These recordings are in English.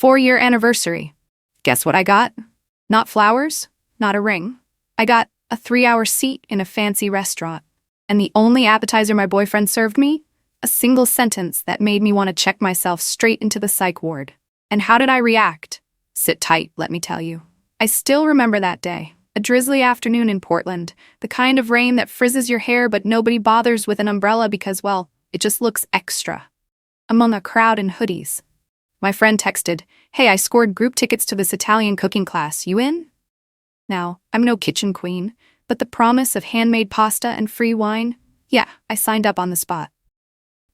4-year anniversary. Guess what I got? Not flowers, not a ring. I got a 3-hour seat in a fancy restaurant. And the only appetizer my boyfriend served me? A single sentence that made me want to check myself straight into the psych ward. And how did I react? Sit tight, let me tell you. I still remember that day. A drizzly afternoon in Portland, the kind of rain that frizzes your hair but nobody bothers with an umbrella because, well, it just looks extra. Among a crowd in hoodies. My friend texted, "Hey, I scored group tickets to this Italian cooking class. You in?" Now, I'm no kitchen queen, but the promise of handmade pasta and free wine? Yeah, I signed up on the spot.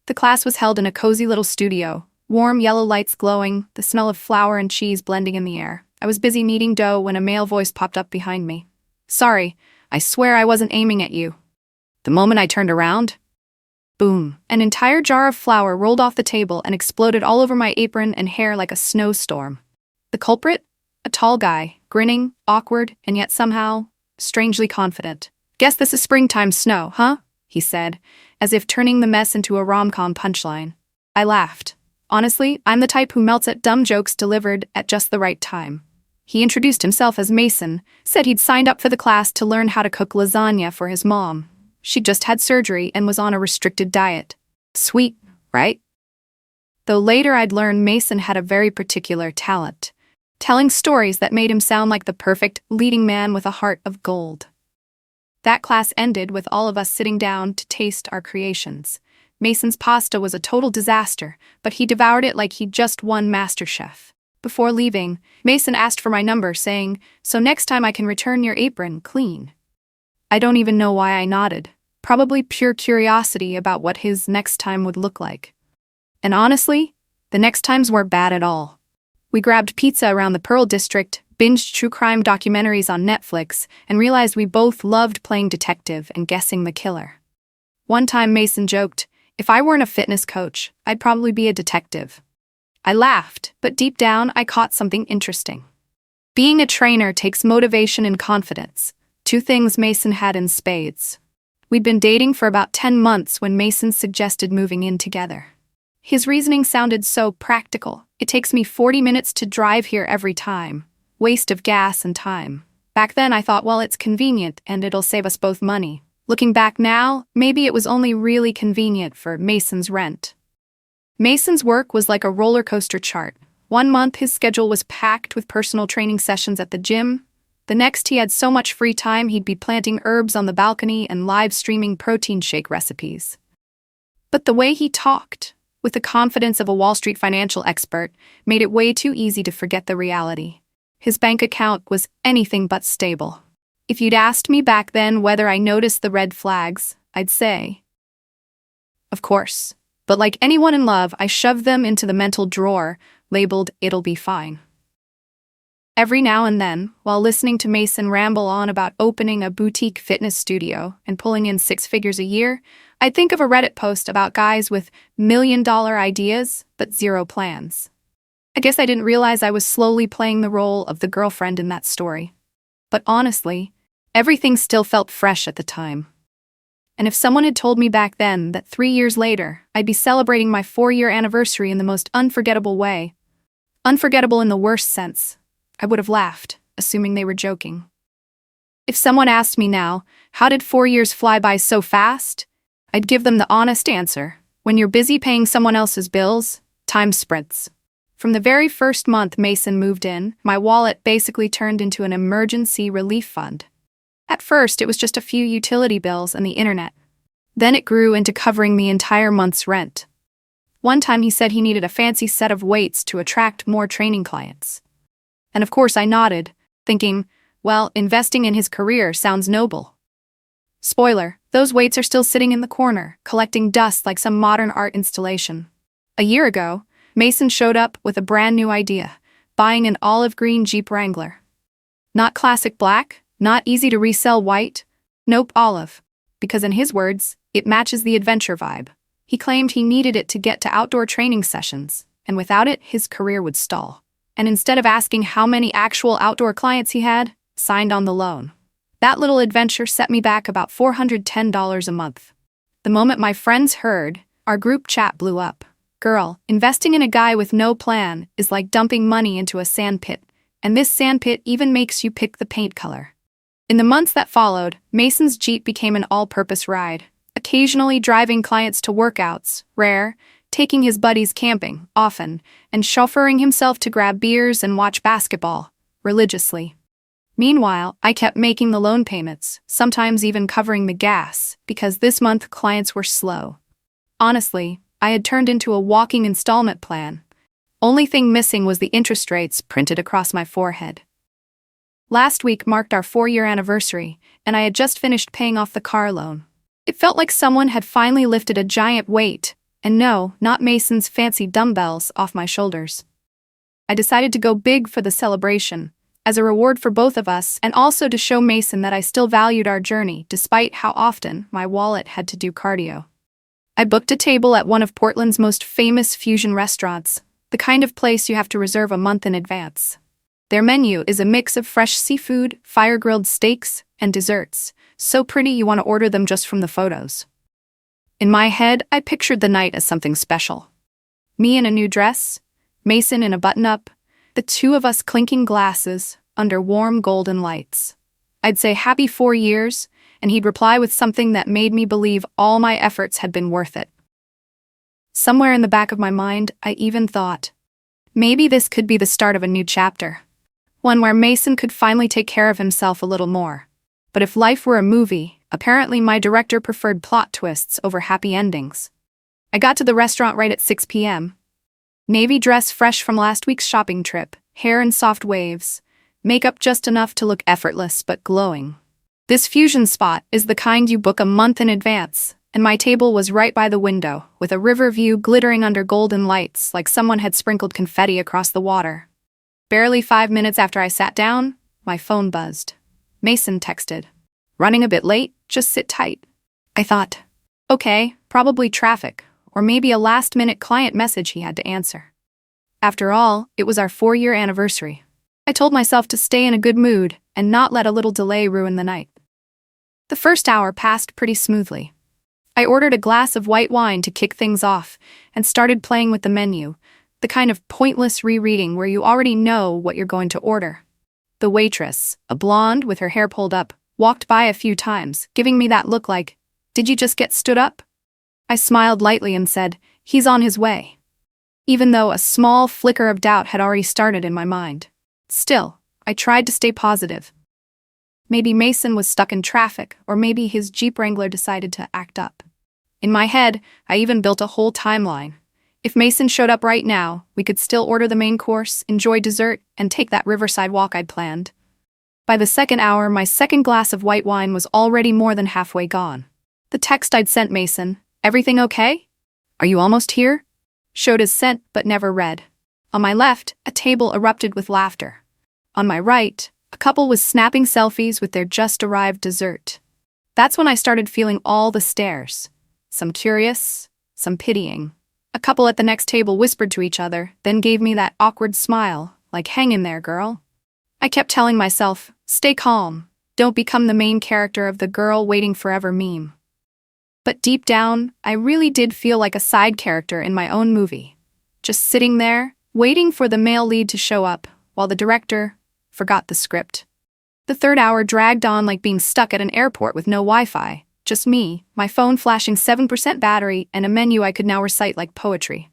The class was held in a cozy little studio, warm yellow lights glowing, the smell of flour and cheese blending in the air. I was busy kneading dough when a male voice popped up behind me. "Sorry, I swear I wasn't aiming at you." The moment I turned around, boom, an entire jar of flour rolled off the table and exploded all over my apron and hair like a snowstorm. The culprit? A tall guy, grinning, awkward, and yet somehow strangely confident. "Guess this is springtime snow, huh?" he said, as if turning the mess into a rom-com punchline. I laughed. Honestly, I'm the type who melts at dumb jokes delivered at just the right time. He introduced himself as Mason, said he'd signed up for the class to learn how to cook lasagna for his mom. She'd just had surgery and was on a restricted diet. Sweet, right? Though later I'd learned Mason had a very particular talent, telling stories that made him sound like the perfect leading man with a heart of gold. That class ended with all of us sitting down to taste our creations. Mason's pasta was a total disaster, but he devoured it like he'd just won MasterChef. Before leaving, Mason asked for my number, saying, "So next time I can return your apron clean." I don't even know why I nodded. Probably pure curiosity about what his next time would look like. And honestly, the next times weren't bad at all. We grabbed pizza around the Pearl District, binged true crime documentaries on Netflix, and realized we both loved playing detective and guessing the killer. One time Mason joked, "If I weren't a fitness coach, I'd probably be a detective." I laughed, but deep down I caught something interesting. Being a trainer takes motivation and confidence, two things Mason had in spades. We'd been dating for about 10 months when Mason suggested moving in together. His reasoning sounded so practical. "It takes me 40 minutes to drive here every time. Waste of gas and time." Back then I thought, well, it's convenient and it'll save us both money. Looking back now, maybe it was only really convenient for Mason's rent. Mason's work was like a roller coaster chart. One month his schedule was packed with personal training sessions at the gym. The next he had so much free time he'd be planting herbs on the balcony and live streaming protein shake recipes. But the way he talked, with the confidence of a Wall Street financial expert, made it way too easy to forget the reality. His bank account was anything but stable. If you'd asked me back then whether I noticed the red flags, I'd say, of course. But like anyone in love, I shoved them into the mental drawer, labeled "it'll be fine." Every now and then, while listening to Mason ramble on about opening a boutique fitness studio and pulling in 6 figures a year, I'd think of a Reddit post about guys with million-dollar ideas but zero plans. I guess I didn't realize I was slowly playing the role of the girlfriend in that story. But honestly, everything still felt fresh at the time. And if someone had told me back then that 3 years later, I'd be celebrating my 4-year anniversary in the most unforgettable way, unforgettable in the worst sense, I would have laughed, assuming they were joking. If someone asked me now, how did 4 years fly by so fast? I'd give them the honest answer. When you're busy paying someone else's bills, time sprints. From the very first month Mason moved in, my wallet basically turned into an emergency relief fund. At first, it was just a few utility bills and the internet. Then it grew into covering the entire month's rent. One time he said he needed a fancy set of weights to attract more training clients. And of course I nodded, thinking, well, investing in his career sounds noble. Spoiler, those weights are still sitting in the corner, collecting dust like some modern art installation. A year ago, Mason showed up with a brand new idea, buying an olive green Jeep Wrangler. Not classic black, not easy to resell white, nope, olive. Because in his words, it matches the adventure vibe. He claimed he needed it to get to outdoor training sessions, and without it, his career would stall. And instead of asking how many actual outdoor clients he had, signed on the loan. That little adventure set me back about $410 a month. The moment my friends heard, our group chat blew up. Girl, investing in a guy with no plan is like dumping money into a sandpit, and this sandpit even makes you pick the paint color. In the months that followed, Mason's Jeep became an all-purpose ride, occasionally driving clients to workouts, rare, taking his buddies camping, often, and chauffeuring himself to grab beers and watch basketball, religiously. Meanwhile, I kept making the loan payments, sometimes even covering the gas, because this month clients were slow. Honestly, I had turned into a walking installment plan. Only thing missing was the interest rates printed across my forehead. Last week marked our 4-year anniversary, and I had just finished paying off the car loan. It felt like someone had finally lifted a giant weight, and no, not Mason's fancy dumbbells, off my shoulders. I decided to go big for the celebration, as a reward for both of us and also to show Mason that I still valued our journey despite how often my wallet had to do cardio. I booked a table at one of Portland's most famous fusion restaurants, the kind of place you have to reserve a month in advance. Their menu is a mix of fresh seafood, fire-grilled steaks, and desserts, so pretty you want to order them just from the photos. In my head, I pictured the night as something special. Me in a new dress, Mason in a button-up, the two of us clinking glasses under warm golden lights. I'd say happy 4 years, and he'd reply with something that made me believe all my efforts had been worth it. Somewhere in the back of my mind, I even thought, maybe this could be the start of a new chapter. One where Mason could finally take care of himself a little more. But if life were a movie, apparently my director preferred plot twists over happy endings. I got to the restaurant right at 6 p.m. Navy dress fresh from last week's shopping trip, hair in soft waves, makeup just enough to look effortless but glowing. This fusion spot is the kind you book a month in advance, and my table was right by the window, with a river view glittering under golden lights like someone had sprinkled confetti across the water. Barely 5 minutes after I sat down, my phone buzzed. Mason texted, "Running a bit late, just sit tight." I thought, okay, probably traffic, or maybe a last-minute client message he had to answer. After all, it was our 4-year anniversary. I told myself to stay in a good mood and not let a little delay ruin the night. The first hour passed pretty smoothly. I ordered a glass of white wine to kick things off and started playing with the menu, the kind of pointless rereading where you already know what you're going to order. The waitress, a blonde with her hair pulled up, walked by a few times, giving me that look like, "Did you just get stood up?" I smiled lightly and said, "He's on his way," even though a small flicker of doubt had already started in my mind. Still, I tried to stay positive. Maybe Mason was stuck in traffic, or maybe his Jeep Wrangler decided to act up. In my head, I even built a whole timeline. If Mason showed up right now, we could still order the main course, enjoy dessert, and take that riverside walk I'd planned. By the second hour, my second glass of white wine was already more than halfway gone. The text I'd sent Mason, "Everything okay? Are you almost here?" showed as sent but never read. On my left, a table erupted with laughter. On my right, a couple was snapping selfies with their just-arrived dessert. That's when I started feeling all the stares. Some curious, some pitying. A couple at the next table whispered to each other, then gave me that awkward smile, like, "Hang in there, girl." I kept telling myself, stay calm, don't become the main character of the girl waiting forever meme. But deep down, I really did feel like a side character in my own movie. Just sitting there, waiting for the male lead to show up, while the director forgot the script. The third hour dragged on like being stuck at an airport with no Wi-Fi. Just me, my phone flashing 7% battery, and a menu I could now recite like poetry.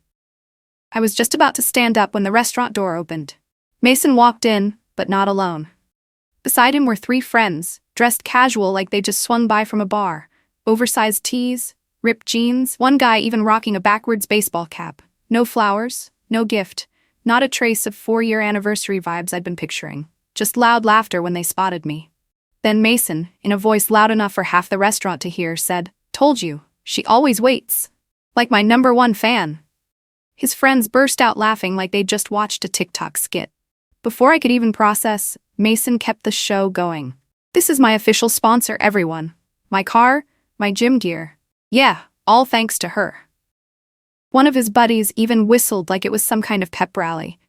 I was just about to stand up when the restaurant door opened. Mason walked in, but not alone. Beside him were 3 friends, dressed casual like they just swung by from a bar. Oversized tees, ripped jeans, one guy even rocking a backwards baseball cap. No flowers, no gift, not a trace of 4-year anniversary vibes I'd been picturing. Just loud laughter when they spotted me. Then Mason, in a voice loud enough for half the restaurant to hear, said, "Told you, she always waits. Like my #1 fan." His friends burst out laughing like they'd just watched a TikTok skit. Before I could even process, Mason kept the show going. "This is my official sponsor, everyone. My car, my gym gear. Yeah, all thanks to her." One of his buddies even whistled like it was some kind of pep rally.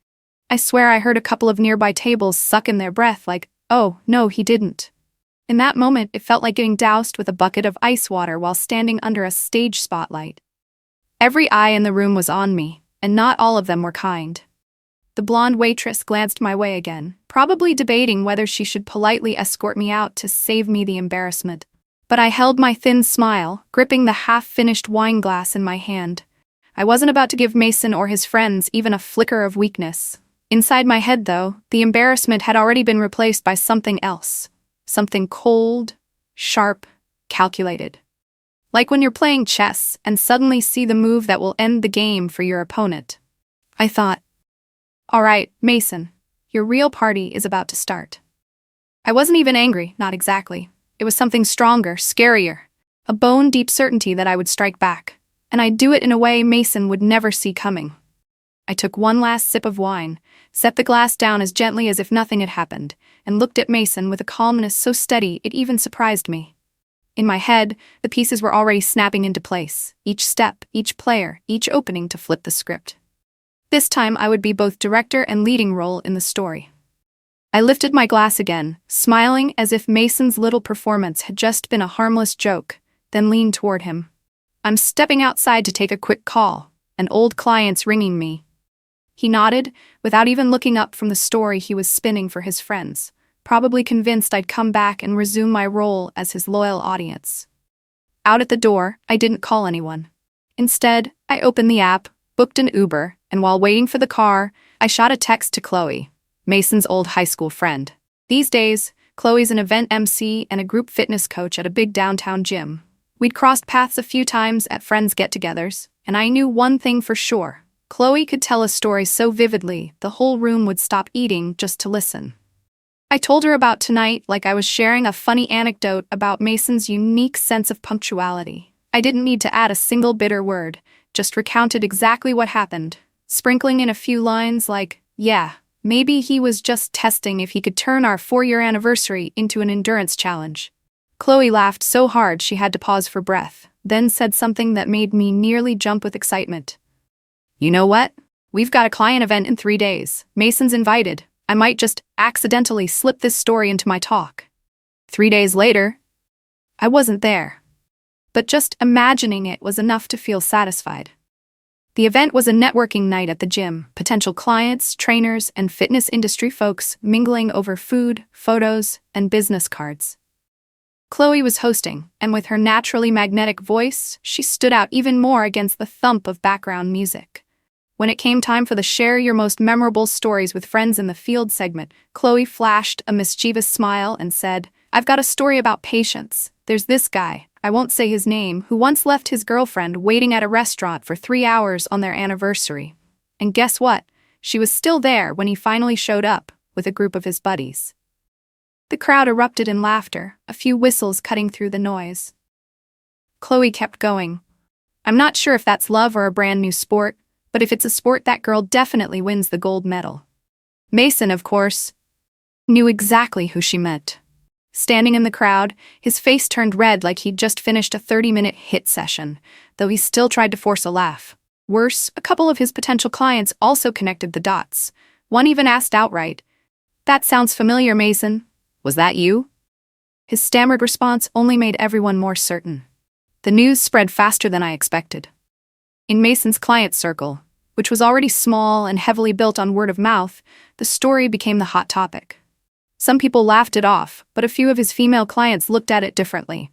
I swear I heard a couple of nearby tables suck in their breath like, "Oh, no, he didn't." In that moment, it felt like getting doused with a bucket of ice water while standing under a stage spotlight. Every eye in the room was on me, and not all of them were kind. The blonde waitress glanced my way again, probably debating whether she should politely escort me out to save me the embarrassment. But I held my thin smile, gripping the half-finished wine glass in my hand. I wasn't about to give Mason or his friends even a flicker of weakness. Inside my head, though, the embarrassment had already been replaced by something else. Something cold, sharp, calculated. Like when you're playing chess and suddenly see the move that will end the game for your opponent. I thought, "All right, Mason, your real party is about to start." I wasn't even angry, not exactly. It was something stronger, scarier. A bone-deep certainty that I would strike back. And I'd do it in a way Mason would never see coming. I took one last sip of wine, set the glass down as gently as if nothing had happened, and looked at Mason with a calmness so steady it even surprised me. In my head, the pieces were already snapping into place, each step, each player, each opening to flip the script. This time I would be both director and leading role in the story. I lifted my glass again, smiling as if Mason's little performance had just been a harmless joke, then leaned toward him. "I'm stepping outside to take a quick call. An old client's ringing me." He nodded, without even looking up from the story he was spinning for his friends, probably convinced I'd come back and resume my role as his loyal audience. Out at the door, I didn't call anyone. Instead, I opened the app, booked an Uber, and while waiting for the car, I shot a text to Chloe, Mason's old high school friend. These days, Chloe's an event MC and a group fitness coach at a big downtown gym. We'd crossed paths a few times at friends' get-togethers, and I knew one thing for sure. Chloe could tell a story so vividly, the whole room would stop eating just to listen. I told her about tonight like I was sharing a funny anecdote about Mason's unique sense of punctuality. I didn't need to add a single bitter word, just recounted exactly what happened, sprinkling in a few lines like, "Yeah, maybe he was just testing if he could turn our 4-year anniversary into an endurance challenge." Chloe laughed so hard she had to pause for breath, then said something that made me nearly jump with excitement. "You know what? We've got a client event in 3 days. Mason's invited. I might just accidentally slip this story into my talk." 3 days later, I wasn't there. But just imagining it was enough to feel satisfied. The event was a networking night at the gym, potential clients, trainers, and fitness industry folks mingling over food, photos, and business cards. Chloe was hosting, and with her naturally magnetic voice, she stood out even more against the thump of background music. When it came time for the Share Your Most Memorable Stories with Friends in the Field segment, Chloe flashed a mischievous smile and said, "I've got a story about patience. There's this guy, I won't say his name, who once left his girlfriend waiting at a restaurant for 3 hours on their anniversary. And guess what? She was still there when he finally showed up, with a group of his buddies." The crowd erupted in laughter, a few whistles cutting through the noise. Chloe kept going. "I'm not sure if that's love or a brand new sport, but if it's a sport, that girl definitely wins the gold medal." Mason, of course, knew exactly who she meant. Standing in the crowd, his face turned red like he'd just finished a 30-minute hit session, though he still tried to force a laugh. Worse, a couple of his potential clients also connected the dots. One even asked outright, "That sounds familiar, Mason. Was that you?" His stammered response only made everyone more certain. The news spread faster than I expected. In Mason's client circle, which was already small and heavily built on word of mouth, the story became the hot topic. Some people laughed it off, but a few of his female clients looked at it differently.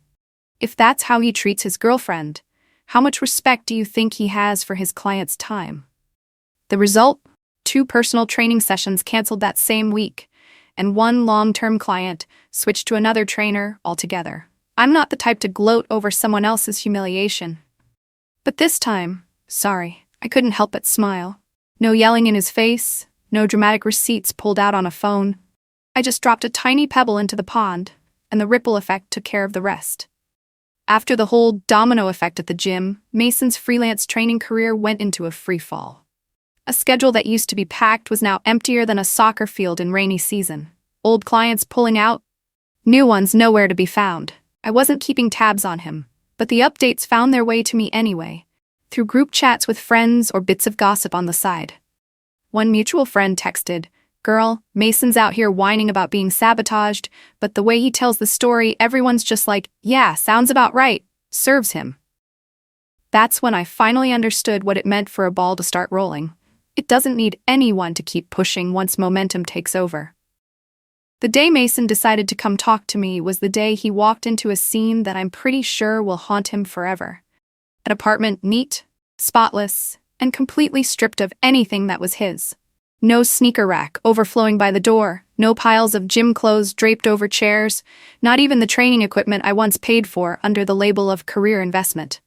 If that's how he treats his girlfriend, how much respect do you think he has for his client's time? The result? 2 personal training sessions canceled that same week, and 1 long-term client switched to another trainer altogether. I'm not the type to gloat over someone else's humiliation. But this time, sorry, I couldn't help but smile. No yelling in his face, no dramatic receipts pulled out on a phone. I just dropped a tiny pebble into the pond, and the ripple effect took care of the rest. After the whole domino effect at the gym, Mason's freelance training career went into a free fall. A schedule that used to be packed was now emptier than a soccer field in rainy season. Old clients pulling out, new ones nowhere to be found. I wasn't keeping tabs on him, but the updates found their way to me anyway, through group chats with friends or bits of gossip on the side. One mutual friend texted, "Girl, Mason's out here whining about being sabotaged, but the way he tells the story, everyone's just like, yeah, sounds about right, serves him." That's when I finally understood what it meant for a ball to start rolling. It doesn't need anyone to keep pushing once momentum takes over. The day Mason decided to come talk to me was the day he walked into a scene that I'm pretty sure will haunt him forever. An apartment neat, spotless, and completely stripped of anything that was his. No sneaker rack overflowing by the door, no piles of gym clothes draped over chairs, not even the training equipment I once paid for under the label of career investment.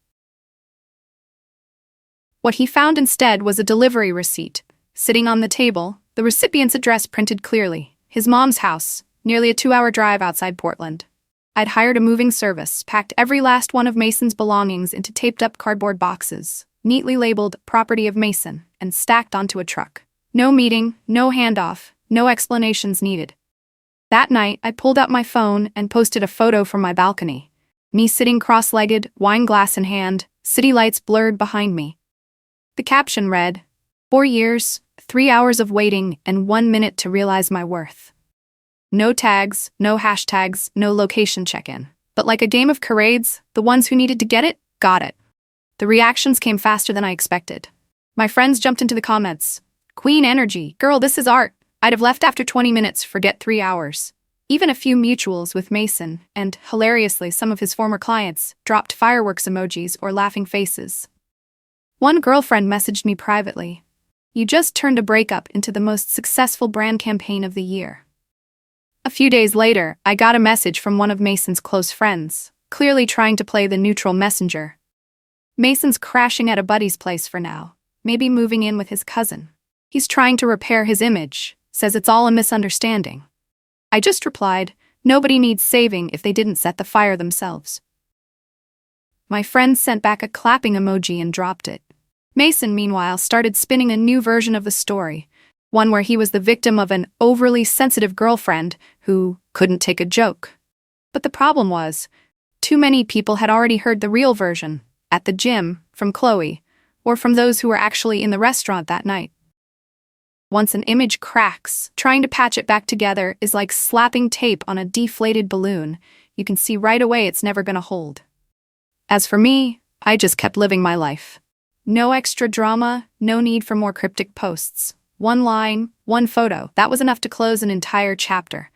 What he found instead was a delivery receipt. Sitting on the table, the recipient's address printed clearly: his mom's house, nearly a 2-hour drive outside Portland. I'd hired a moving service, packed every last one of Mason's belongings into taped-up cardboard boxes, neatly labeled "Property of Mason," and stacked onto a truck. No meeting, no handoff, no explanations needed. That night, I pulled out my phone and posted a photo from my balcony. Me sitting cross-legged, wine glass in hand, city lights blurred behind me. The caption read, 4 years, 3 hours of waiting, and 1 minute to realize my worth. No tags, no hashtags, no location check-in. But like a game of charades, the ones who needed to get it, got it. The reactions came faster than I expected. My friends jumped into the comments. "Queen energy, girl, this is art. I'd have left after 20 minutes, forget 3 hours." Even a few mutuals with Mason, and, hilariously, some of his former clients, dropped fireworks emojis or laughing faces. One girlfriend messaged me privately, "You just turned a breakup into the most successful brand campaign of the year." A few days later, I got a message from one of Mason's close friends, clearly trying to play the neutral messenger. "Mason's crashing at a buddy's place for now, maybe moving in with his cousin. He's trying to repair his image, says it's all a misunderstanding." I just replied, "Nobody needs saving if they didn't set the fire themselves." My friend sent back a clapping emoji and dropped it. Mason, meanwhile, started spinning a new version of the story, one where he was the victim of an overly sensitive girlfriend who couldn't take a joke. But the problem was, too many people had already heard the real version, at the gym, from Chloe, or from those who were actually in the restaurant that night. Once an image cracks, trying to patch it back together is like slapping tape on a deflated balloon. You can see right away it's never gonna hold. As for me, I just kept living my life. No extra drama, no need for more cryptic posts. One line, one photo, that was enough to close an entire chapter.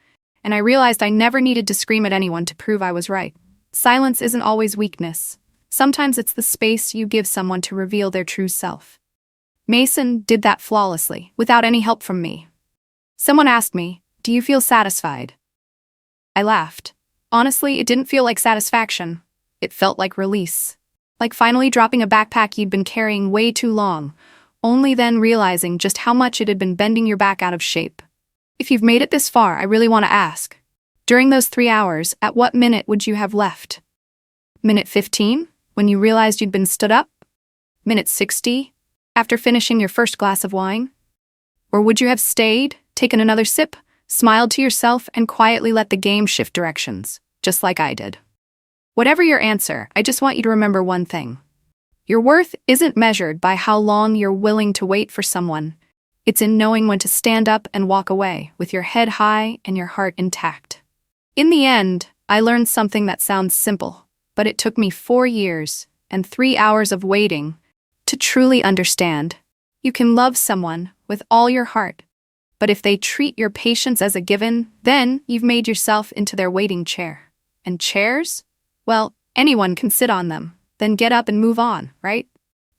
And I realized I never needed to scream at anyone to prove I was right. Silence isn't always weakness. Sometimes it's the space you give someone to reveal their true self. Mason did that flawlessly, without any help from me. Someone asked me, "Do you feel satisfied?" I laughed. Honestly, it didn't feel like satisfaction. It felt like release. Like finally dropping a backpack you'd been carrying way too long, only then realizing just how much it had been bending your back out of shape. If you've made it this far, I really want to ask, during those 3 hours, at what minute would you have left? Minute 15, when you realized you'd been stood up? Minute 60, after finishing your first glass of wine? Or would you have stayed, taken another sip, smiled to yourself, and quietly let the game shift directions, just like I did? Whatever your answer, I just want you to remember one thing. Your worth isn't measured by how long you're willing to wait for someone. It's in knowing when to stand up and walk away, with your head high and your heart intact. In the end, I learned something that sounds simple, but it took me 4 years and 3 hours of waiting to truly understand. You can love someone with all your heart, but if they treat your patience as a given, then you've made yourself into their waiting chair. And chairs? Well, anyone can sit on them, then get up and move on, right?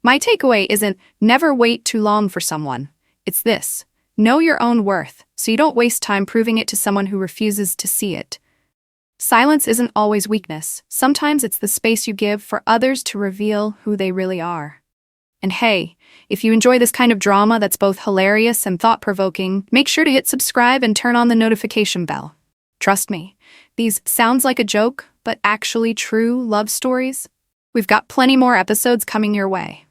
My takeaway isn't never wait too long for someone. It's this: know your own worth, so you don't waste time proving it to someone who refuses to see it. Silence isn't always weakness. Sometimes it's the space you give for others to reveal who they really are. And hey, if you enjoy this kind of drama that's both hilarious and thought-provoking, make sure to hit subscribe and turn on the notification bell. Trust me, these sounds like a joke, but actually true love stories. We've got plenty more episodes coming your way.